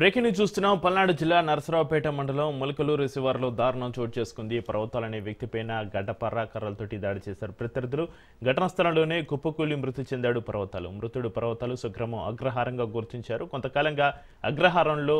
Breaking news చూస్తున్నాం. పల్నాడు జిల్లా నరసరావుపేట మండలం ములకలూరు శివారులో దారుణం చోటు చేసుకుంది. పర్వతాల్ అనే వ్యక్తిపైన గడ్డపర్ర కర్రలతోటి దాడి చేశారు ప్రత్యర్థులు. ఘటనా స్థలంలోనే కుప్పకూలి మృతి చెందాడు పర్వతాలు. మృతుడు పర్వతాలు స్వగ్రామం అగ్రహారంగా గుర్తించారు. కొంతకాలంగా అగ్రహారంలో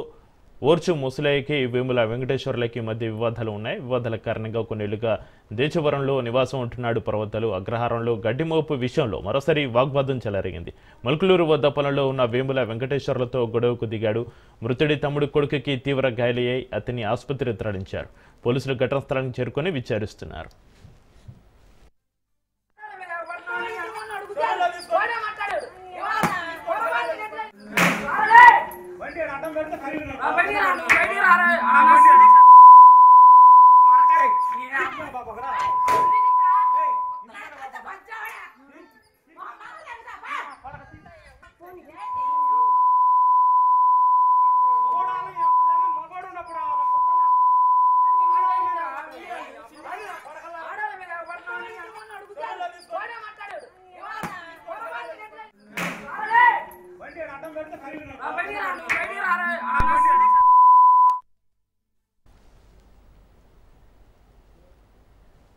ఓర్చు ముసలయ్యకి వేముల వెంకటేశ్వర్లకి మధ్య వివాదాలు ఉన్నాయి. వివాదాల కారణంగా కొన్నేళ్లుగా దేశవరంలో నివాసం ఉంటున్నాడు పర్వతాలు. అగ్రహారంలో గడ్డి మోపు విషయంలో మరోసారి వాగ్వాదం చెలరేగింది. మల్కులూరు వద్ద పొలంలో ఉన్న వేముల వెంకటేశ్వర్లతో గొడవకు దిగాడు. మృతుడి తమ్ముడి కొడుకుకి తీవ్ర గాయాలయ్యాయి. అతన్ని ఆసుపత్రికి తరలించారు. పోలీసులు ఘటనా స్థలానికి చేరుకొని విచారిస్తున్నారు.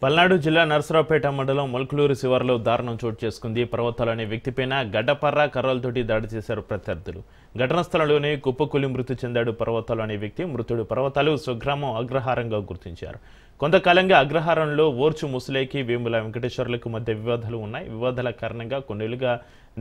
పల్నాడు జిల్లా నరసరావుపేట మండలం ములకలూరు శివారులో దారుణం చోటు చేసుకుంది. పర్వతాల్ అనే వ్యక్తిపైన గడ్డపర్ర కర్రలతోటి దాడి చేశారు ప్రత్యర్థులు. ఘటనా స్థలంలోనే కుప్పకూలి మృతి చెందాడు పర్వతాల్ అనే వ్యక్తి. మృతుడు పర్వతాలు స్వగ్రామం అగ్రహారంగా గుర్తించారు. కొంతకాలంగా అగ్రహారంలో ఓర్చు ముసలేకి వేముల వెంకటేశ్వర్లకు మధ్య వివాదాలు ఉన్నాయి. వివాదాల కారణంగా కొన్నేళ్లుగా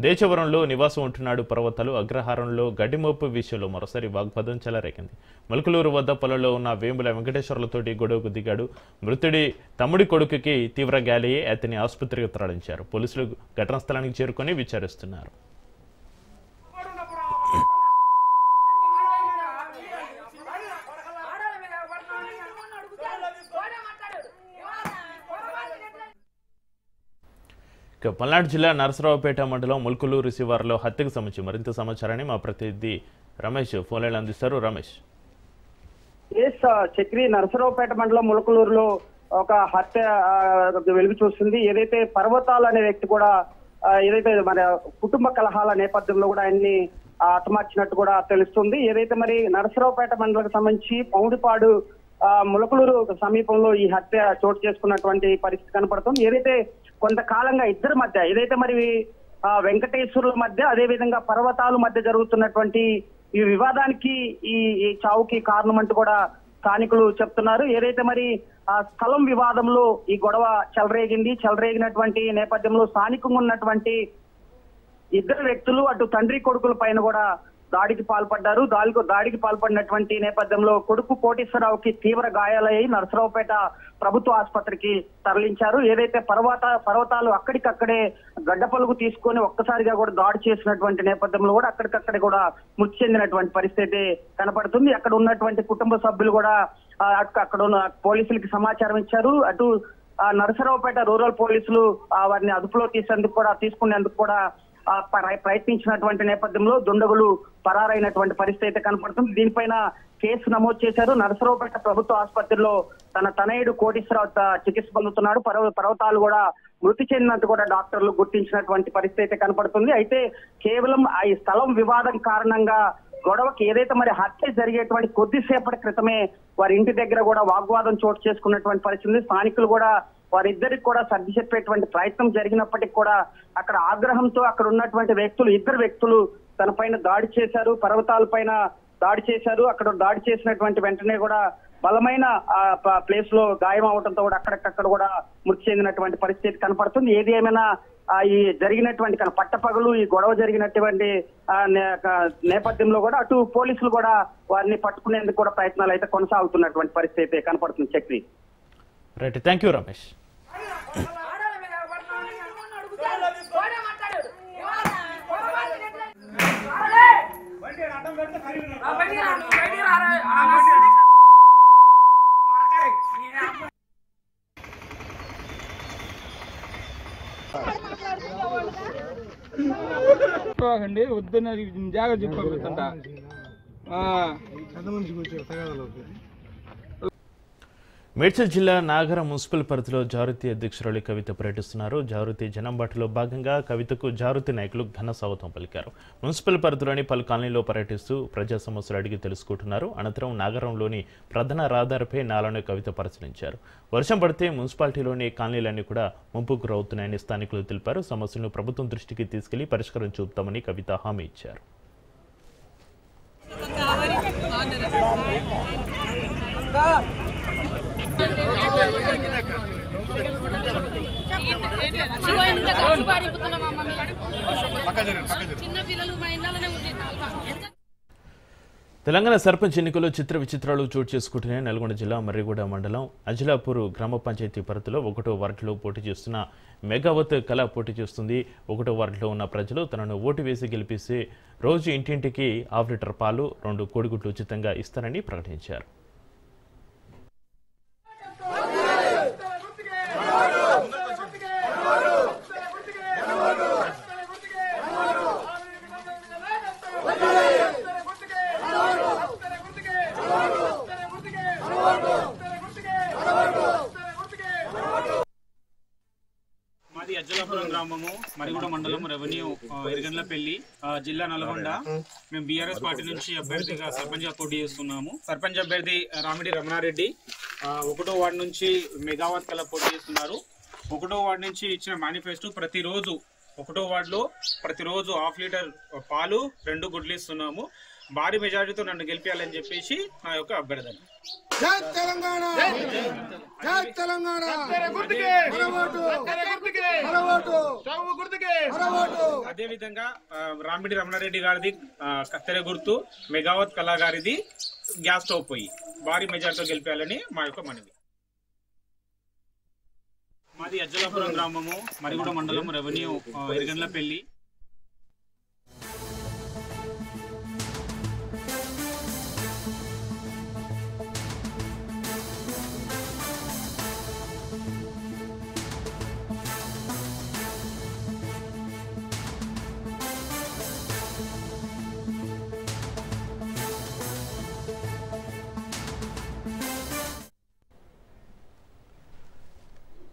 దేశవరంలో నివాసం ఉంటున్నాడు పర్వతాలు. అగ్రహారంలో గడ్డిమోపు విషయంలో మరోసారి వాగ్వాదం చెలరేగింది. మల్కులూరు వద్ద పొలంలో ఉన్న వేముల వెంకటేశ్వర్లతోటి గొడవకు దిగాడు. మృతుడి తమ్ముడి కొడుకుకి తీవ్ర గాయాలయ్యాయి. అతన్ని ఆసుపత్రికి తరలించారు. పోలీసులు ఘటనా స్థలానికి చేరుకొని విచారిస్తున్నారు. పల్నాడు జిల్లా నరసరావుపేట మండలం ములకలూరు శివారులో హత్యకు సంబంధించి మరింత సమాచారాన్ని మా ప్రతినిధి రమేష్ ఫోన్ లైన్ అందిస్తారు. రమేష్, చక్రి నరసరావుపేట మండలం ములకలూరులో ఒక హత్య వెలుగు చూస్తుంది. ఏదైతే పర్వతాల్ అనే వ్యక్తి కూడా ఏదైతే మన కుటుంబ కలహాల నేపథ్యంలో కూడా ఆయన్ని హతమార్చినట్టు కూడా తెలుస్తుంది. ఏదైతే మరి నరసరావుపేట మండలకు సంబంధించి పౌడిపాడు ములకలూరు సమీపంలో ఈ హత్య చోటు చేసుకున్నటువంటి పరిస్థితి కనపడుతుంది. ఏదైతే కొంతకాలంగా ఇద్దరి మధ్య ఏదైతే మరి వెంకటేశ్వరుల మధ్య అదే విధంగా పర్వతాల మధ్య జరుగుతున్నటువంటి ఈ వివాదానికి ఈ చావుకి కారణం అంటూ కూడా స్థానికులు చెప్తున్నారు. ఏదైతే మరి ఆ స్థలం వివాదంలో ఈ గొడవ చెలరేగినటువంటి నేపథ్యంలో స్థానికంగా ఉన్నటువంటి ఇద్దరు వ్యక్తులు అటు తండ్రి కొడుకుల పైన కూడా దాడికి పాల్పడ్డారు. దాడికి పాల్పడినటువంటి నేపథ్యంలో కొడుకు కోటేశ్వరరావుకి తీవ్ర గాయాలయ్యి నరసరావుపేట ప్రభుత్వ ఆసుపత్రికి తరలించారు. ఏదైతే పర్వతాలు అక్కడికక్కడే గడ్డపలుగు తీసుకొని ఒక్కసారిగా కూడా దాడి చేసినటువంటి నేపథ్యంలో కూడా అక్కడికక్కడే కూడా మృతి చెందినటువంటి పరిస్థితి కనపడుతుంది. అక్కడ ఉన్నటువంటి కుటుంబ సభ్యులు కూడా అక్కడ ఉన్న పోలీసులకి సమాచారం ఇచ్చారు. అటు నరసరావుపేట రూరల్ పోలీసులు వారిని అదుపులో తీసుకునేందుకు కూడా ప్రయత్నించినటువంటి నేపథ్యంలో దుండగులు పరారైనటువంటి పరిస్థితి అయితే కనపడుతుంది. దీనిపైన కేసు నమోదు చేశారు. నరసరావుపేట ప్రభుత్వ ఆసుపత్రిలో తన తనయుడు కోటేశ్వరరావు చికిత్స పొందుతున్నాడు. పర్వతాలు కూడా మృతి చెందినట్టు కూడా డాక్టర్లు గుర్తించినటువంటి పరిస్థితి అయితే కనపడుతుంది. అయితే కేవలం ఈ స్థలం వివాదం కారణంగా గొడవకి ఏదైతే మరి హత్య జరిగేటువంటి కొద్దిసేపటి క్రితమే వారి ఇంటి దగ్గర కూడా వాగ్వాదం చోటు చేసుకున్నటువంటి పరిస్థితి. స్థానికులు కూడా వారిద్దరికి కూడా సర్ది చెప్పేటువంటి ప్రయత్నం జరిగినప్పటికీ కూడా అక్కడ ఆగ్రహంతో అక్కడ ఉన్నటువంటి ఇద్దరు వ్యక్తులు తన పైన దాడి చేశారు. పర్వతాల పైన దాడి చేశారు. అక్కడ దాడి చేసినటువంటి వెంటనే కూడా బలమైన ప్లేస్ లో గాయం అవడంతో కూడా అక్కడికక్కడ కూడా మృతి చెందినటువంటి పరిస్థితి కనపడుతుంది. ఏది ఏమైనా ఈ జరిగినటువంటి పట్టపగలు ఈ గొడవ జరిగినటువంటి నేపథ్యంలో కూడా అటు పోలీసులు కూడా వారిని పట్టుకునేందుకు కూడా ప్రయత్నాలు అయితే కొనసాగుతున్నటువంటి పరిస్థితి కనపడుతుంది. Chakri, right, thank you Ramesh. వద్దని జాగ్రత్త చెప్పండి. మేడ్చల్ జిల్లా నాగరం మున్సిపల్ పరిధిలో జాగృతి అధ్యక్షురాలు కవిత పర్యటిస్తున్నారు. జాగృతి జనంబాటలో భాగంగా కవితకు జాగృతి నాయకులు ఘన స్వాగతం పలికారు. మున్సిపల్ పరిధిలోని పలు కాలనీలో పర్యటిస్తూ ప్రజా సమస్యలు అడిగి తెలుసుకుంటున్నారు. అనంతరం నాగరంలోని ప్రధాన రహదారిపై నాలను కవిత పరిశీలించారు. వర్షం పడితే మున్సిపాలిటీలోని కాలనీలన్నీ కూడా ముంపుకు గురవుతున్నాయని స్థానికులు తెలిపారు. సమస్యలను ప్రభుత్వం దృష్టికి తీసుకెళ్లి పరిష్కారం చూపుతామని కవిత హామీ ఇచ్చారు. తెలంగాణ సర్పంచ్ ఎన్నికల్లో చిత్ర విచిత్రాలు చోటు చేసుకుంటున్నాయి. నల్గొండ జిల్లా మర్రిగూడ మండలం అజిలాపూర్ గ్రామ పంచాయతీ పరిధిలో 1వ వార్డులో పోటీ చేస్తున్న మెగావత్ కళ పోటీ చేస్తుంది. 1వ వార్డులో ఉన్న ప్రజలు తనను ఓటు వేసి గెలిపిస్తే రోజు ఇంటింటికి ½ లీటర్ పాలు 2 కోడిగుడ్లు ఉచితంగా ఇస్తారని ప్రకటించారు. మాది అజ్జలాపురం గ్రామము, మరిగూడ మండలం, రెవెన్యూ ఎరగండ్లపల్లి, జిల్లా నల్గొండ. మేము బీఆర్ఎస్ పార్టీ నుంచి అభ్యర్థిగా సర్పంచ్ పోటీ చేస్తున్నాము. సర్పంచ్ అభ్యర్థి రామిడి రమణారెడ్డి 1వ వార్డు నుంచి మెగావత్ కళ పోటీ చేస్తున్నారు. 1వ వార్డు నుంచి ఇచ్చిన మేనిఫెస్టో ప్రతిరోజు 1వ వార్డులో ప్రతిరోజు ½ లీటర్ పాలు 2 గుడ్లు ఇస్తున్నాము. భారీ మెజారిటీతో నన్ను గెలిపించాలని చెప్పేసి నా యొక్క అభ్యర్థన. అదే విధంగా రామిడి రమణారెడ్డి గారిది కత్తెర గుర్తు, మెగావత్ కళా గారిది గ్యాస్ స్టవ్ పోయి భారీ మెజారిటీతో గెలిపించాలని మా యొక్క మనవి. మాది అజ్జలాపురం గ్రామము, మరిగూడ మండలం, రెవెన్యూ ఎరగండ్లపల్లి.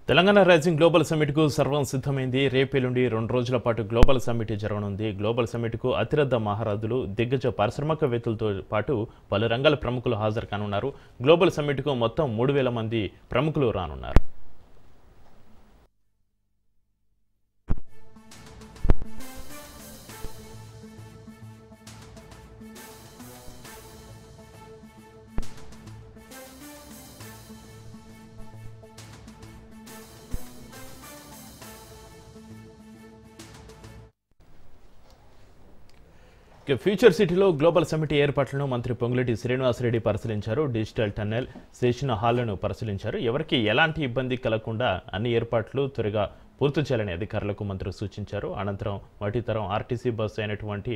తెలంగాణ రైజింగ్ గ్లోబల్ సమ్మిట్కు సర్వం సిద్ధమైంది. రేపేలుండి 2 రోజుల పాటు గ్లోబల్ సమ్మిట్ జరగనుంది. గ్లోబల్ సమ్మిట్కు అతిరథ మహారాజులు, దిగ్గజ పారిశ్రామికవేత్తలతో పాటు పలు రంగాల ప్రముఖులు హాజరు కానున్నారు. గ్లోబల్ సమ్మిట్కు మొత్తం 3000 మంది ప్రముఖులు రానున్నారు. ఫ్యూచర్ సిటీలో గ్లోబల్ సమ్మిట్ ఏర్పాట్లను మంత్రి పొంగులేటి శ్రీనివాసరెడ్డి పరిశీలించారు. డిజిటల్ టన్నెల్, సెషన్ హాళ్లను పరిశీలించారు. ఎవరికి ఎలాంటి ఇబ్బంది కలగకుండా అన్ని ఏర్పాట్లు త్వరగా పూర్తి చేయాలని అధికారులకు మంత్రి సూచించారు. అనంతరం వాటితరం ఆర్టీసీ బస్సు అయినటువంటి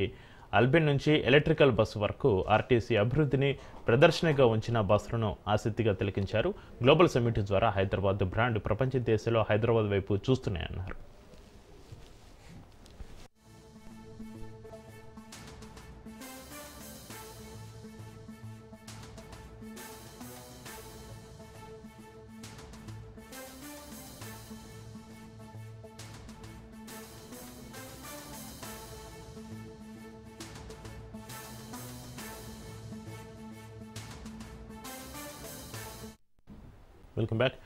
అల్బెన్ నుంచి ఎలక్ట్రికల్ బస్సు వరకు ఆర్టీసీ అభివృద్ధిని ప్రదర్శనగా ఉంచిన బస్సులను ఆసక్తిగా తిలకించారు. గ్లోబల్ సమ్మిట్ ద్వారా హైదరాబాద్ బ్రాండ్ ప్రపంచ దేశంలో హైదరాబాద్ వైపు చూస్తున్నాయన్నారు. Welcome back.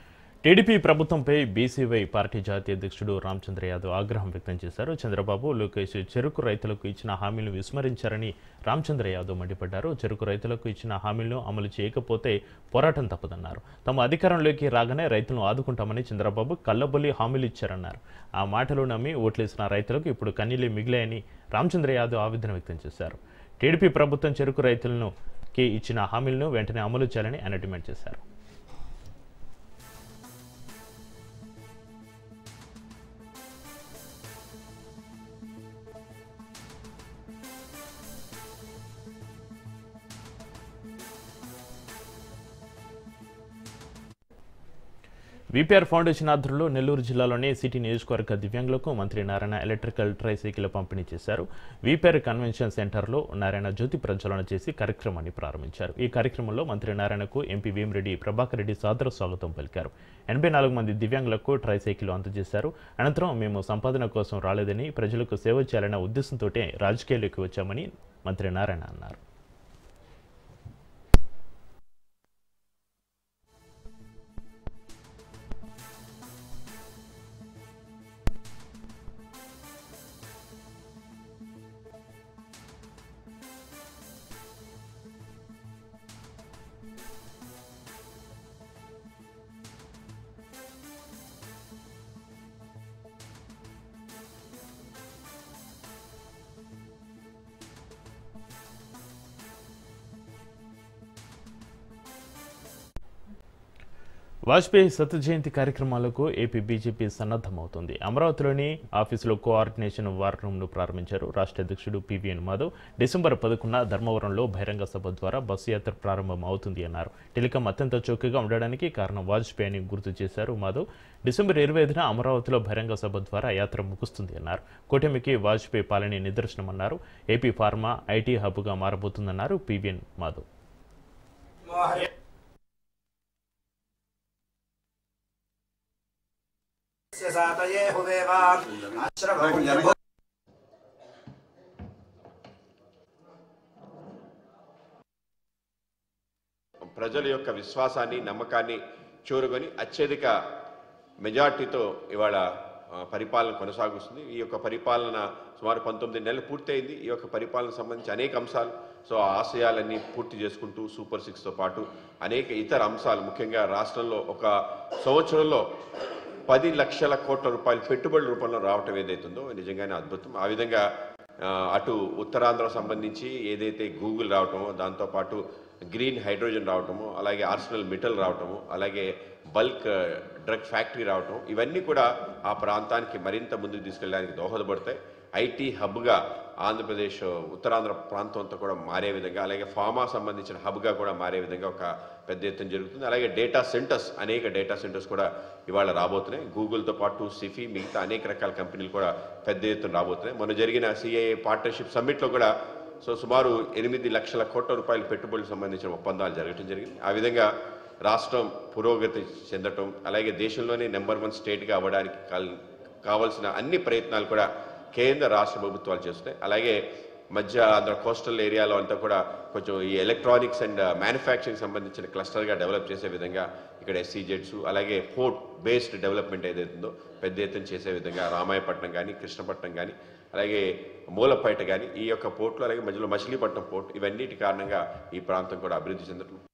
టీడీపీ ప్రభుత్వంపై బీసీవై పార్టీ జాతీయ అధ్యక్షుడు రామచంద్ర యాదవ్ ఆగ్రహం వ్యక్తం చేశారు. చంద్రబాబు, లోకేష్ చెరుకు రైతులకు ఇచ్చిన హామీలను విస్మరించారని రామచంద్ర యాదవ్ మండిపడ్డారు. చెరుకు రైతులకు ఇచ్చిన హామీలను అమలు చేయకపోతే పోరాటం తప్పదన్నారు. తమ అధికారంలోకి రాగానే రైతులను ఆదుకుంటామని చంద్రబాబు కల్లబొల్లి హామీలు ఇచ్చారన్నారు. ఆ మాటలు నమ్మి ఓట్లేసిన రైతులకు ఇప్పుడు కన్నీళ్లే మిగిలాయని రామచంద్ర యాదవ్ ఆవేదన వ్యక్తం చేశారు. టీడీపీ ప్రభుత్వం చెరుకు రైతులను ఇచ్చిన హామీలను వెంటనే అమలు చేయాలని ఆయన డిమాండ్ చేశారు. విపిఆర్ ఫౌండేషన్ ఆధ్వర్యంలో నెల్లూరు జిల్లాలోని సిటీ నియోజకవర్గ దివ్యాంగులకు మంత్రి నారాయణ ఎలక్ట్రికల్ ట్రైసైకిల్ పంపిణీ చేశారు. విపిఆర్ కన్వెన్షన్ సెంటర్లో నారాయణ జ్యోతి ప్రజ్వలన చేసి కార్యక్రమాన్ని ప్రారంభించారు. ఈ కార్యక్రమంలో మంత్రి నారాయణకు ఎంపీ వేమిరెడ్డి ప్రభాకర్ రెడ్డి సాదర స్వాగతం పలికారు. 84 మంది దివ్యాంగులకు ట్రైసైకిల్ అందజేశారు. అనంతరం మేము సంపాదన కోసం రాలేదని ప్రజలకు సేవ చేయాలన్న ఉద్దేశంతో రాజకీయాల్లోకి వచ్చామని మంత్రి నారాయణ అన్నారు. వాజ్పేయి శత జయంతి కార్యక్రమాలకు ఏపీ బీజేపీ సన్నద్ధమవుతుంది. అమరావతిలోని ఆఫీసులో కోఆర్డినేషన్ వార్ రూమ్ను ప్రారంభించారు. రాష్ట్ర అధ్యక్షుడు పివిఎన్ మాధవ్ డిసెంబర్ 11న ధర్మవరంలో బహిరంగ సభ ద్వారా బస్సు యాత్ర ప్రారంభం అవుతుంది అన్నారు. టెలికాం అత్యంత చౌకగా ఉండడానికి కారణం వాజ్పేయి అని గుర్తు చేశారు మాధవ్. డిసెంబర్ 25న అమరావతిలో బహిరంగ సభ ద్వారా యాత్ర ముగుస్తుంది అన్నారు. కూటమికి వాజ్పేయి పాలనే నిదర్శనమన్నారు. ఏపీ ఫార్మా ఐటీ హబ్గా మారబోతుందన్నారు పివిఎన్ మాధవ్. ప్రజల యొక్క విశ్వాసాన్ని నమ్మకాన్ని చూరుకొని అత్యధిక మెజార్టీతో ఇవాళ పరిపాలన కొనసాగుతుంది. ఈ యొక్క పరిపాలన సుమారు 19 నెలలు పూర్తయింది. ఈ యొక్క పరిపాలన సంబంధించి అనేక అంశాలు ఆ ఆశయాలన్నీ పూర్తి చేసుకుంటూ సూపర్ 6తో పాటు అనేక ఇతర అంశాలు, ముఖ్యంగా రాష్ట్రంలో ఒక సంవత్సరంలో 10 లక్షల కోట్ల రూపాయలు పెట్టుబడుల రూపంలో రావటం ఏదైతుందో నిజంగానే అద్భుతం. ఆ విధంగా అటు ఉత్తరాంధ్ర సంబంధించి ఏదైతే గూగుల్ రావటమో, దాంతోపాటు గ్రీన్ హైడ్రోజన్ రావటము, అలాగే ఆర్సెనల్ మెటల్ రావటము, అలాగే బల్క్ డ్రగ్ ఫ్యాక్టరీ రావటం, ఇవన్నీ కూడా ఆ ప్రాంతానికి మరింత ముందుకు తీసుకెళ్ళడానికి దోహదపడతాయి. ఐటీ హబ్గా ఆంధ్రప్రదేశ్ ఉత్తరాంధ్ర ప్రాంతం అంతా కూడా మారే విధంగా, అలాగే ఫార్మా సంబంధించిన హబ్గా కూడా మారే విధంగా ఒక పెద్ద ఎత్తున జరుగుతుంది. అలాగే డేటా సెంటర్స్, అనేక డేటా సెంటర్స్ కూడా ఇవాళ రాబోతున్నాయి. గూగుల్తో పాటు సిఫీ, మిగతా అనేక రకాల కంపెనీలు కూడా పెద్ద ఎత్తున రాబోతున్నాయి. మొన్న జరిగిన సిఐఏ పార్ట్నర్షిప్ సమ్మిట్లో కూడా సుమారు 8 లక్షల కోట్ల రూపాయల పెట్టుబడులకు సంబంధించిన ఒప్పందాలు జరగడం జరిగింది. ఆ విధంగా రాష్ట్రం పురోగతి చెందటం, అలాగే దేశంలోనే నెంబర్ 1 స్టేట్గా అవ్వడానికి కావాల్సిన అన్ని ప్రయత్నాలు కూడా కేంద్ర రాష్ట్ర ప్రభుత్వాలు చేస్తున్నాయి. అలాగే మధ్య ఆంధ్ర కోస్టల్ ఏరియాలో అంతా కూడా కొంచెం ఈ ఎలక్ట్రానిక్స్ అండ్ మ్యానుఫ్యాక్చరింగ్ సంబంధించిన క్లస్టర్గా డెవలప్ చేసే విధంగా ఇక్కడ SEZs, అలాగే పోర్ట్ బేస్డ్ డెవలప్మెంట్ ఏదైతుందో పెద్ద ఎత్తున చేసే విధంగా రామాయపట్నం కానీ, కృష్ణపట్నం కానీ, అలాగే మూలపేట కానీ, ఈ యొక్క పోర్టులు, అలాగే మధ్యలో మచిలీపట్నం పోర్ట్, ఇవన్నిటి కారణంగా ఈ ప్రాంతం కూడా అభివృద్ధి చెందడం.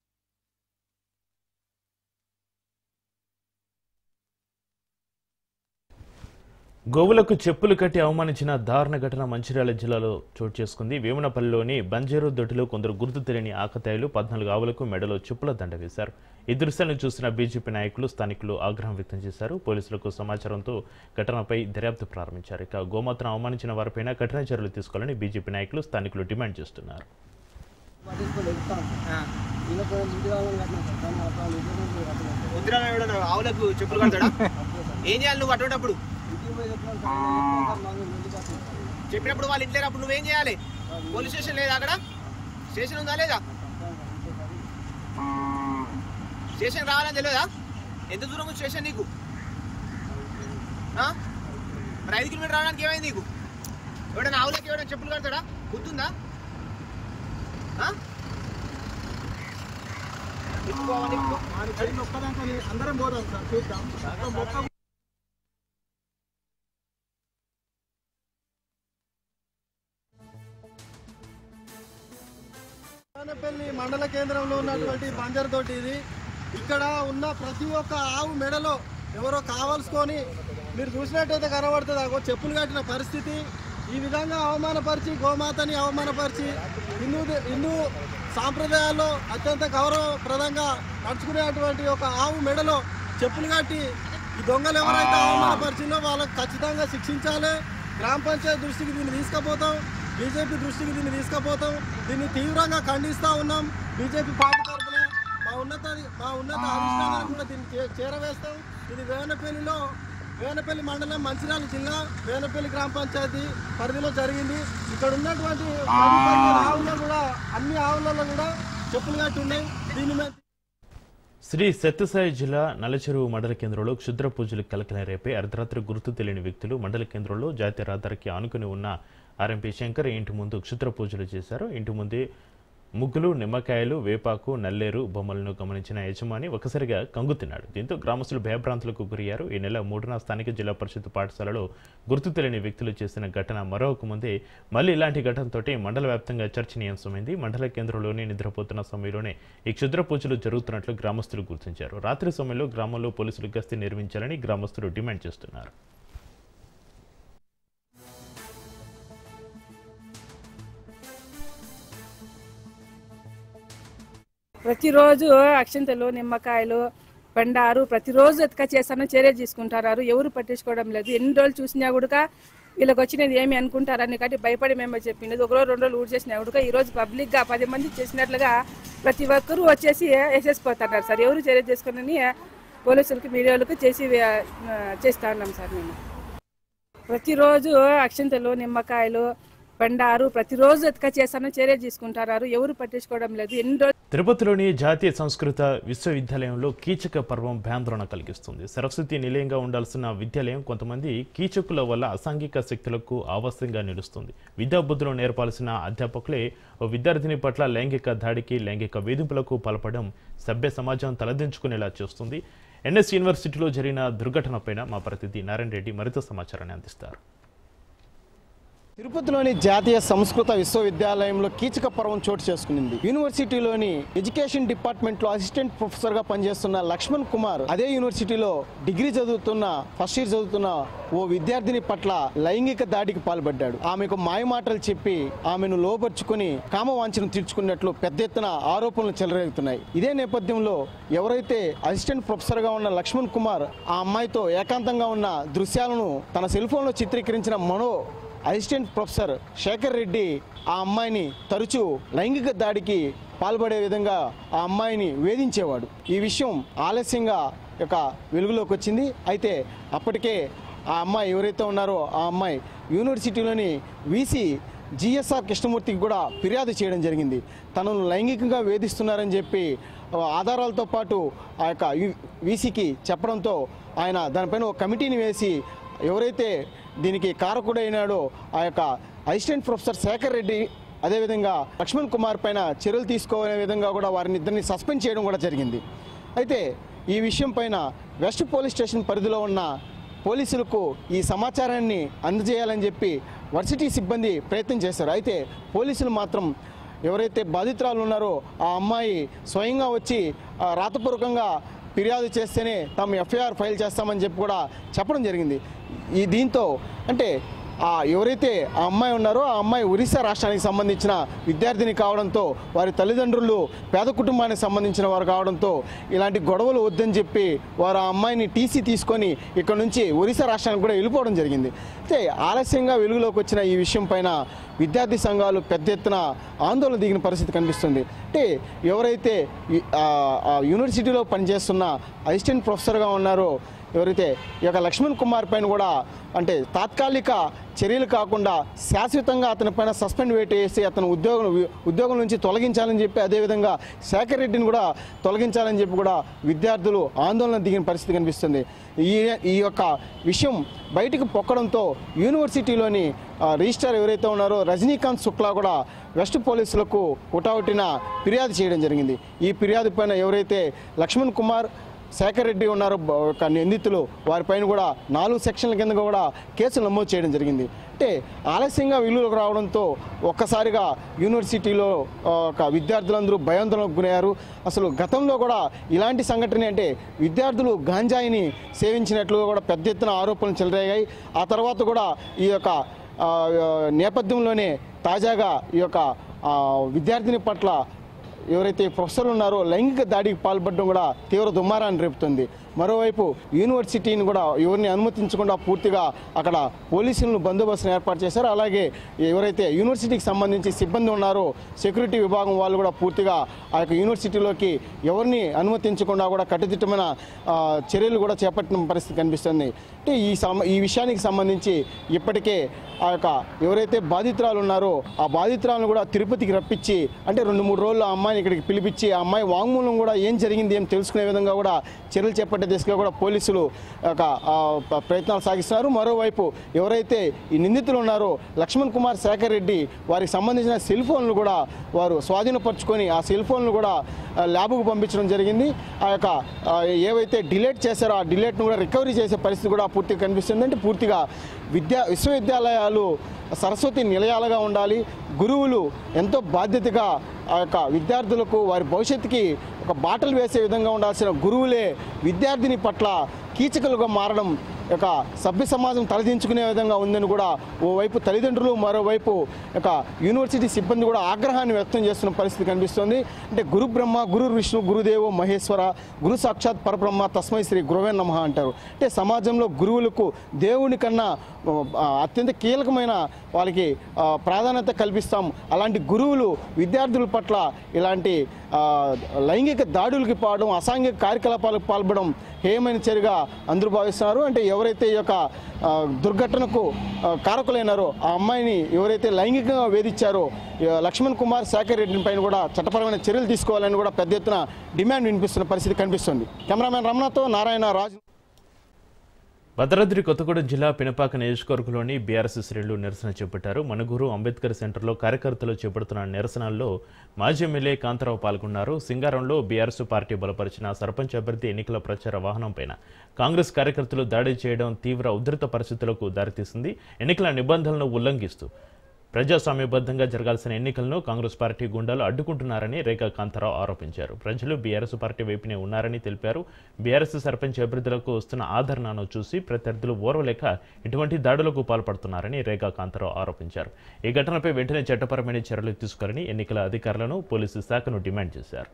గోవులకు చెప్పులు కట్టి అవమానించిన దారుణ ఘటన మంచిర్యాల జిల్లాలో చోటు చేసుకుంది. వేమనపల్లిలోని బంజేరు దొడ్డిలో కొందరు గుర్తు తెలియని ఆకతాయిలు 14 ఆవులకు మెడలో చెప్పుల దండ వేశారు. ఈ దృశ్యాలను చూసిన బీజేపీ నాయకులు, స్థానికులు ఆగ్రహం వ్యక్తం చేశారు. పోలీసులకు సమాచారంతో ఘటనపై దర్యాప్తు ప్రారంభించారు. ఇక గోమాతను అవమానించిన వారిపైన కఠిన చర్యలు తీసుకోవాలని బీజేపీ నాయకులు, స్థానికులు డిమాండ్ చేస్తున్నారు. చెప్పినప్పుడు వాళ్ళు ఇంట్లో అప్పుడు నువ్వేం చేయాలి? పోలీస్ స్టేషన్ లేదా? అక్కడ స్టేషన్ ఉందా లేదా? స్టేషన్ రావాలని తెలియదా? ఎంత దూరం ఉంది స్టేషన్ నీకు? మరి 5 కిలోమీటర్ రావడానికి ఏమైంది నీకు? ఎవడన్నా ఆవులకి ఎవడన్నా చెప్పులు కడతాడా? గుర్తుందా? అందరం పోదాం సార్, చూద్దాం. వేమనపల్లి మండల కేంద్రంలో ఉన్నటువంటి బంజర్ తోటి ఇది. ఇక్కడ ఉన్న ప్రతి ఒక్క ఆవు మెడలో ఎవరో కావాల్సుకొని మీరు చూసినట్టయితే కనబడుతుంది అగో చెప్పులు కట్టిన పరిస్థితి. ఈ విధంగా అవమానపరిచి, గోమాతని అవమానపరిచి హిందూ సాంప్రదాయాల్లో అత్యంత గౌరవప్రదంగా నడుచుకునేటువంటి ఒక ఆవు మెడలో చెప్పులు కట్టి ఈ దొంగలు ఎవరైతే అవమానపరిచిందో వాళ్ళకి ఖచ్చితంగా శిక్షించాలి. గ్రామ పంచాయతీ దృష్టికి దీన్ని తీసుకుపోతాం, బీజేపీ దృష్టికి దీన్ని తీసుకుపోతాం. దీన్ని తీవ్రంగా ఖండిస్తూ ఉన్నాం. బీజేపీ పార్టీ తరఫున మా ఉన్నత అధిష్టానానికి కూడా దీన్ని చేరవేస్తాం. ఇది వేనపల్లి మండలం, మంచిర్యాల జిల్లా, వేనపల్లి గ్రామ పంచాయతీ పరిధిలో జరిగింది. ఇక్కడ ఉన్నటువంటి ఆవుల్లో కూడా అన్ని ఆవులలో కూడా చెప్పులు కట్టి ఉన్నాయి. దీని మీద శ్రీ సత్యసాయి జిల్లా నల్లచెరువు మండల కేంద్రంలో క్షుద్ర పూజలు కలకలం రేపే అర్ధరాత్రి గుర్తు తెలియని వ్యక్తులు మండల కేంద్రంలో జాతీయ రహదారికి ఆనుకుని ఉన్న ఆర్ఎంపీ శంకర్ ఇంటి ముందు క్షుద్ర పూజలు చేశారు. ఇంటి ముందే ముగ్గులు, నిమ్మకాయలు, వేపాకు, నల్లేరు బొమ్మలను గమనించిన యజమాని ఒకసారిగా కంగుతిన్నాడు. దీంతో గ్రామస్తులు భయభ్రాంతులకు గురయ్యారు. ఈ నెల 3న స్థానిక జిల్లా పరిషత్ పాఠశాలలో గుర్తు తెలియని వ్యక్తులు చేసిన ఘటన మరొక ముందే మళ్ళీ ఇలాంటి ఘటనతోటి మండల వ్యాప్తంగా చర్చనీయాంశమైంది. మండల కేంద్రంలోనే నిద్రపోతున్న సమయంలోనే ఈ క్షుద్ర పూజలు జరుగుతున్నట్లు గ్రామస్తులు గుర్తించారు. రాత్రి సమయంలో గ్రామంలో పోలీసులు గస్తీ నిర్వహించాలని గ్రామస్తులు డిమాండ్ చేస్తున్నారు. ప్రతిరోజు అక్షంతలు, నిమ్మకాయలు, బండారు ప్రతిరోజు ఎత్తుక చేస్తానని చర్య తీసుకుంటారు. ఎవరు పట్టించుకోవడం లేదు. ఎన్ని రోజులు చూసినా కూడా వీళ్ళకి వచ్చినది ఏమి అనుకుంటారని కాబట్టి భయపడి మేము చెప్పింది. ఒక రోజు 2 రోజులు ఊరు చేసినా కూడా ఈరోజు పబ్లిక్గా 10 మంది చేసినట్లుగా ప్రతి ఒక్కరూ వచ్చేసి వేసేసిపోతున్నారు సార్. ఎవరు చర్య చేసుకుని పోలీసులకి, మీడియాలకు చేస్తా ఉన్నాం సార్. మేము ప్రతిరోజు అక్షంతలు, నిమ్మకాయలు, బండారు ప్రతిరోజు ఎత్తుక చేస్తానని చర్య తీసుకుంటారు. ఎవరు పట్టించుకోవడం లేదు. ఎన్ని రోజులు తిరుపతిలోని జాతీయ సంస్కృత విశ్వవిద్యాలయంలో కీచక పర్వం భయాందోళన కలిగిస్తుంది. సరస్వతి నిలయంగా ఉండాల్సిన విద్యాలయం కొంతమంది కీచకుల వల్ల అసాంఘిక శక్తులకు ఆవాసంగా నిలుస్తుంది. విద్యాబుద్ధులు నేర్పాల్సిన అధ్యాపకులే ఓ విద్యార్థిని పట్ల లైంగిక దాడికి, లైంగిక వేధింపులకు పాల్పడడం సభ్య సమాజం తలదించుకునేలా చేస్తుంది. ఎన్ఎస్ యూనివర్సిటీలో జరిగిన దుర్ఘటనపైన మా ప్రతినిధి నారాయణ రెడ్డి మరింత సమాచారాన్ని అందిస్తారు. తిరుపతిలోని జాతీయ సంస్కృత విశ్వవిద్యాలయంలో కీచక పర్వం చోటు చేసుకునింది. యూనివర్సిటీలోని ఎడ్యుకేషన్ డిపార్ట్మెంట్ లో అసిస్టెంట్ ప్రొఫెసర్ గా పనిచేస్తున్న లక్ష్మణ్ కుమార్ అదే యూనివర్సిటీలో డిగ్రీ చదువుతున్న ఫస్ట్ ఇయర్ చదువుతున్న ఓ విద్యార్థిని పట్ల లైంగిక దాడికి పాల్పడ్డాడు. ఆమెకు మాయమాటలు చెప్పి ఆమెను లోపరుచుకుని కామవాంఛను తీర్చుకున్నట్లు పెద్ద ఎత్తున ఆరోపణలు చెలరేగుతున్నాయి. ఇదే నేపథ్యంలో ఎవరైతే అసిస్టెంట్ ప్రొఫెసర్ గా ఉన్న లక్ష్మణ్ కుమార్ ఆ అమ్మాయితో ఏకాంతంగా ఉన్న దృశ్యాలను తన సెల్ ఫోన్ లో చిత్రీకరించిన అసిస్టెంట్ ప్రొఫెసర్ శేఖర్ రెడ్డి ఆ అమ్మాయిని తరచూ లైంగిక దాడికి పాల్పడే విధంగా ఆ అమ్మాయిని వేధించేవాడు. ఈ విషయం ఆలస్యంగా వెలుగులోకి వచ్చింది. అయితే అప్పటికే ఆ అమ్మాయి ఎవరైతే ఉన్నారో ఆ అమ్మాయి యూనివర్సిటీలోని వీసీ జిఎస్ఆర్ కృష్ణమూర్తికి కూడా ఫిర్యాదు చేయడం జరిగింది. తనను లైంగికంగా వేధిస్తున్నారని చెప్పి ఆధారాలతో పాటు ఆ యొక్క వీసీకి చెప్పడంతో ఆయన దానిపైన ఒక కమిటీని వేసి ఎవరైతే దీనికి కారకుడైనాడో ఆ యొక్క అసిస్టెంట్ ప్రొఫెసర్ శేఖర్ రెడ్డి అదేవిధంగా లక్ష్మణ్ కుమార్ పైన చర్యలు తీసుకోవాలనే విధంగా కూడా వారిని ఇద్దరిని సస్పెండ్ చేయడం కూడా జరిగింది. అయితే ఈ విషయం పైన వెస్ట్ పోలీస్ స్టేషన్ పరిధిలో ఉన్న పోలీసులకు ఈ సమాచారాన్ని అందజేయాలని చెప్పి వర్సిటీ సిబ్బంది ప్రయత్నం చేశారు. అయితే పోలీసులు మాత్రం ఎవరైతే బాధితురాలు ఉన్నారో ఆ అమ్మాయి స్వయంగా వచ్చి రాతపూర్వకంగా ఫిర్యాదు చేస్తేనే తాము ఎఫ్ఐఆర్ ఫైల్ చేస్తామని చెప్పి కూడా చెప్పడం జరిగింది. దీంతో అంటే ఎవరైతే ఆ అమ్మాయి ఉన్నారో ఆ అమ్మాయి ఒరిస్సా రాష్ట్రానికి సంబంధించిన విద్యార్థిని కావడంతో వారి తల్లిదండ్రులు పేద కుటుంబానికి సంబంధించిన వారు కావడంతో ఇలాంటి గొడవలు వద్దని చెప్పి వారు ఆ అమ్మాయిని టీసీ తీసుకొని ఇక్కడ నుంచి ఒరిస్సా రాష్ట్రానికి కూడా వెళ్ళిపోవడం జరిగింది. అయితే ఆలస్యంగా వెలుగులోకి వచ్చిన ఈ విషయం పైన విద్యార్థి సంఘాలు పెద్ద ఎత్తున ఆందోళన దిగిన పరిస్థితి కనిపిస్తుంది. అంటే ఎవరైతే యూనివర్సిటీలో పనిచేస్తున్న అసిస్టెంట్ ప్రొఫెసర్గా ఉన్నారో ఎవరైతే ఈ యొక్క లక్ష్మణ్ కుమార్ పైన కూడా అంటే తాత్కాలిక చర్యలు కాకుండా శాశ్వతంగా అతని పైన సస్పెండ్ వేసి అతను ఉద్యోగం నుంచి తొలగించాలని చెప్పి అదేవిధంగా శేఖర్ రెడ్డిని కూడా తొలగించాలని చెప్పి కూడా విద్యార్థులు ఆందోళన దిగిన పరిస్థితి కనిపిస్తుంది. ఈ యొక్క విషయం బయటకు పొక్కడంతో యూనివర్సిటీలోని రిజిస్ట్రార్ ఎవరైతే ఉన్నారో రజనీకాంత్ శుక్లా కూడా వెస్ట్ పోలీసులకు హుటాహుటిన ఫిర్యాదు చేయడం జరిగింది. ఈ ఫిర్యాదు పైన ఎవరైతే లక్ష్మణ్ కుమార్ శేఖర్ రెడ్డి ఉన్నారో నిందితులు వారిపైన కూడా 4 సెక్షన్ల కింద కూడా కేసులు నమోదు చేయడం జరిగింది. అంటే ఆలస్యంగా వెలుగులోకి రావడంతో ఒక్కసారిగా యూనివర్సిటీలో విద్యార్థులందరూ భయాందోళనకు గురయ్యారు. అసలు గతంలో కూడా ఇలాంటి సంఘటన అంటే విద్యార్థులు గాంజాయిని సేవించినట్లుగా కూడా పెద్ద ఎత్తున ఆరోపణలు చెలరేగాయి. ఆ తర్వాత కూడా ఈ యొక్క నేపథ్యంలోనే తాజాగా ఈ యొక్క విద్యార్థిని పట్ల ఎవరైతే ప్రొఫెసర్లు ఉన్నారో లైంగిక దాడికి పాల్పడడం కూడా తీవ్ర దుమారాన్ని రేపుతుంది. మరోవైపు యూనివర్సిటీని కూడా ఎవరిని అనుమతించకుండా పూర్తిగా అక్కడ పోలీసులను బందోబస్తును ఏర్పాటు చేశారు. అలాగే ఎవరైతే యూనివర్సిటీకి సంబంధించి సిబ్బంది ఉన్నారో సెక్యూరిటీ విభాగం వాళ్ళు కూడా పూర్తిగా ఆ యొక్క యూనివర్సిటీలోకి ఎవరిని అనుమతించకుండా కూడా కట్టుదిట్టమైన చర్యలు కూడా చేపట్టిన పరిస్థితి కనిపిస్తుంది. అంటే ఈ విషయానికి సంబంధించి ఇప్పటికే ఆ యొక్క ఎవరైతే బాధితురాలు ఉన్నారో ఆ బాధితురాలను కూడా తిరుపతికి రప్పించి అంటే 2-3 రోజులు ఆ అమ్మాయిని ఇక్కడికి పిలిపించి ఆ అమ్మాయి వాంగ్మూలం కూడా ఏం జరిగింది ఏం తెలుసుకునే విధంగా కూడా చర్యలు చేపట్టే దిశగా కూడా పోలీసులు ప్రయత్నాలు సాగిస్తున్నారు. మరోవైపు ఎవరైతే ఈ నిందితులు ఉన్నారో లక్ష్మణ్ కుమార్ శేఖర్ రెడ్డి వారికి సంబంధించిన సెల్ ఫోన్లు కూడా వారు స్వాధీనపరుచుకొని ఆ సెల్ ఫోన్లు కూడా ల్యాబ్కు పంపించడం జరిగింది. ఆ యొక్క ఏవైతే డిలీట్ చేశారో ఆ డిలీట్ను కూడా రికవరీ చేసే పరిస్థితి కూడా పూర్తిగా కనిపిస్తుంది. అంటే పూర్తిగా విశ్వవిద్యాలయాలు సరస్వతి నిలయాలుగా ఉండాలి. గురువులు ఎంతో బాధ్యతగా ఆ యొక్క విద్యార్థులకు వారి భవిష్యత్తుకి ఒక బాటలు వేసే విధంగా ఉండాల్సిన గురువులే విద్యార్థిని పట్ల కీచకులుగా మారడం యొక్క సభ్య సమాజం తలదించుకునే విధంగా ఉందని కూడా ఓవైపు తల్లిదండ్రులు మరోవైపు యొక్క యూనివర్సిటీ సిబ్బంది కూడా ఆగ్రహాన్ని వ్యక్తం చేస్తున్న పరిస్థితి కనిపిస్తుంది. అంటే గురు బ్రహ్మ గురు విష్ణు గురుదేవో మహేశ్వర గురు సాక్షాత్ పరబ్రహ్మ తస్మై శ్రీ గురవే నమః అంటారు. అంటే సమాజంలో గురువులకు దేవుని కన్నా అత్యంత కీలకమైన వాళ్ళకి ప్రాధాన్యత కల్పిస్తాం. అలాంటి గురువులు విద్యార్థుల పట్ల ఇలాంటి లైంగిక దాడులకి పాడడం అసాంఘిక కార్యకలాపాలకు పాల్పడడం హేయమైన చర్యగా అందరూ భావిస్తున్నారు. అంటే ఎవరైతే ఈ యొక్క దుర్ఘటనకు కారకులైనారో ఆ అమ్మాయిని ఎవరైతే లైంగికంగా వేధించారో లక్ష్మణ్ కుమార్ శేఖర్ రెడ్డి పైన కూడా చట్టపరమైన చర్యలు తీసుకోవాలని కూడా పెద్ద ఎత్తున డిమాండ్ వినిపిస్తున్న పరిస్థితి కనిపిస్తుంది. కెమెరామెన్ రమణతో నారాయణ రాజు. భద్రాద్రి కొత్తగూడెం జిల్లా పినపాక నియోజకవర్గంలోని బీఆర్ఎస్ శ్రేణులు నిరసన చేపట్టారు. మనుగూరు అంబేద్కర్ సెంటర్లో కార్యకర్తలు చేపడుతున్న నిరసనల్లో మాజీ ఎమ్మెల్యే కాంతారావు పాల్గొన్నారు. సింగారంలో బీఆర్ఎస్ పార్టీ బలపరిచిన సర్పంచ్ అభ్యర్థి ఎన్నికల ప్రచార వాహనంపైన కాంగ్రెస్ కార్యకర్తలు దాడి చేయడం తీవ్ర ఉధృత పరిస్థితులకు దారితీసింది. ఎన్నికల నిబంధనలను ఉల్లంఘిస్తూ ప్రజాస్వామ్యబద్ధంగా జరగాల్సిన ఎన్నికలను కాంగ్రెస్ పార్టీ గుండాలు అడ్డుకుంటున్నారని రేఖా కాంతారావు ఆరోపించారు. ప్రజలు బీఆర్ఎస్ పార్టీ వైపునే ఉన్నారని తెలిపారు. బీఆర్ఎస్ సర్పంచ్ అభ్యర్థులకు వస్తున్న ఆదరణను చూసి ప్రత్యర్థులు ఓర్వలేక ఇటువంటి దాడులకు పాల్పడుతున్నారని రేఖా కాంతారావు ఆరోపించారు. ఈ ఘటనపై వెంటనే చట్టపరమైన చర్యలు తీసుకోవాలని ఎన్నికల అధికారులను పోలీసు శాఖను డిమాండ్ చేశారు.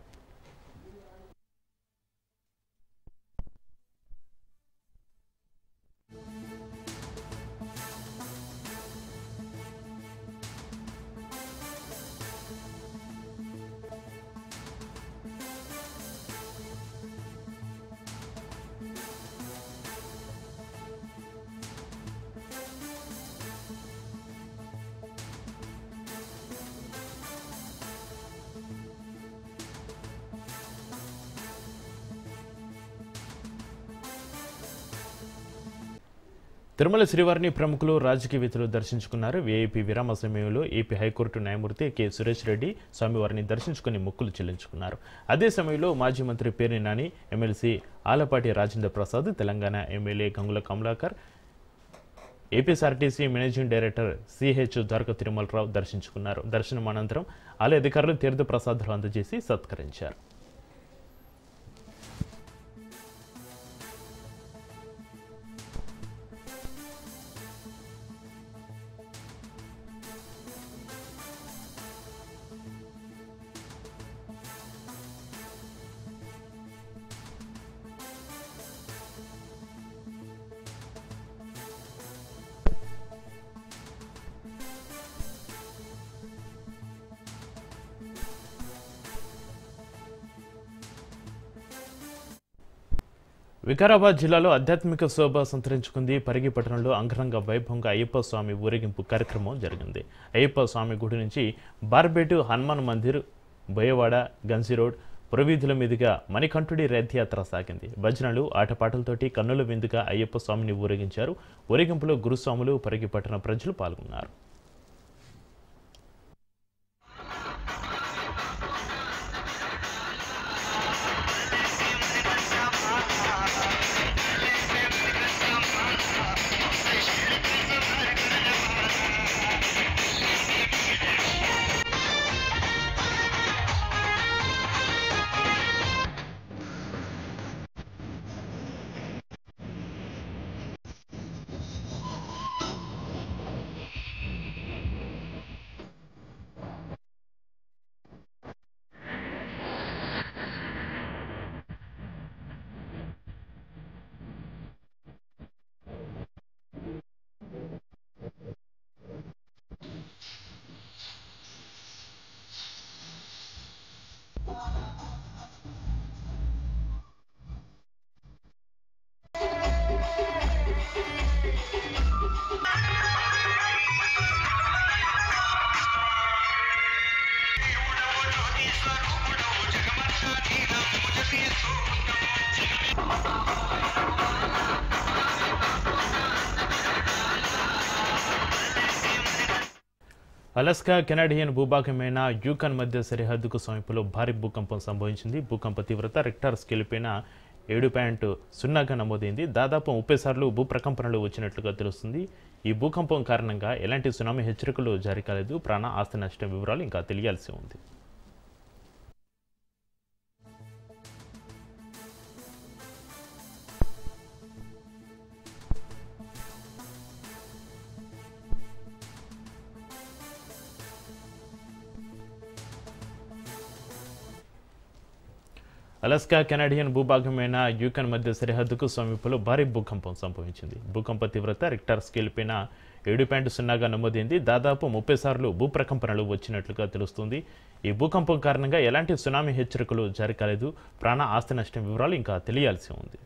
తిరుమల శ్రీవారిని ప్రముఖులు రాజకీయవేత్తలు దర్శించుకున్నారు. వీఐపీ విరామ సమయంలో ఏపీ హైకోర్టు న్యాయమూర్తి కె సురేష్ రెడ్డి స్వామివారిని దర్శించుకుని మొక్కులు చెల్లించుకున్నారు. అదే సమయంలో మాజీ మంత్రి Perni Nani, MLC Alapati Rajendra Prasad, Telangana MLA Gangula Kamalakar, APSRTC managing director CH Dwaraka Tirumalarao దర్శించుకున్నారు. దర్శనం అనంతరం ఆలయ అధికారులు తీర్థ ప్రసాదాలు అందజేసి సత్కరించారు. వికారాబాద్ జిల్లాలో ఆధ్యాత్మిక శోభ సంతరించుకుంది. పరిగి పట్టణంలో అంగరంగ వైభవంగా అయ్యప్ప స్వామి ఊరేగింపు కార్యక్రమం జరిగింది. అయ్యప్ప స్వామి గుడి నుంచి బార్బేటు హనుమాన్ మందిర్, బోయవాడ, గన్సీ రోడ్, పురవీధుల మీదుగా మణికంఠుడి రథయాత్ర సాగింది. భజనలు, ఆటపాటలతోటి కన్నుల విందుగా అయ్యప్ప స్వామిని ఊరేగించారు. ఊరేగింపులో గురుస్వాములు, పరిగి పట్టణ ప్రజలు పాల్గొన్నారు. అలస్కా కెనడియన్ భూభాగమైన యూకాన్ మధ్య సరిహద్దుకు సమీపంలో భారీ భూకంపం సంభవించింది. భూకంప తీవ్రత రిక్టర్ స్కేల్ పైన 7.0గా నమోదైంది. దాదాపు 30 సార్లు భూప్రకంపనలు వచ్చినట్లుగా తెలుస్తుంది. ఈ భూకంపం కారణంగా ఎలాంటి సునామీ హెచ్చరికలు జారీ కాలేదు. ప్రాణ ఆస్తి నష్టం వివరాలు ఇంకా తెలియాల్సి ఉంది. అలస్కా కెనడియన్ భూభాగమైన యూకాన్ మధ్య సరిహద్దుకు సమీపంలో భారీ భూకంపం సంభవించింది. భూకంప తీవ్రత రిక్టర్ స్కేల్ పైన 7.0గా నమోదైంది. దాదాపు 30 సార్లు భూప్రకంపనలు వచ్చినట్లుగా తెలుస్తుంది. ఈ భూకంపం కారణంగా ఎలాంటి సునామీ హెచ్చరికలు జారీ కాలేదు. ప్రాణ ఆస్తి నష్టం వివరాలు ఇంకా తెలియాల్సి ఉంది.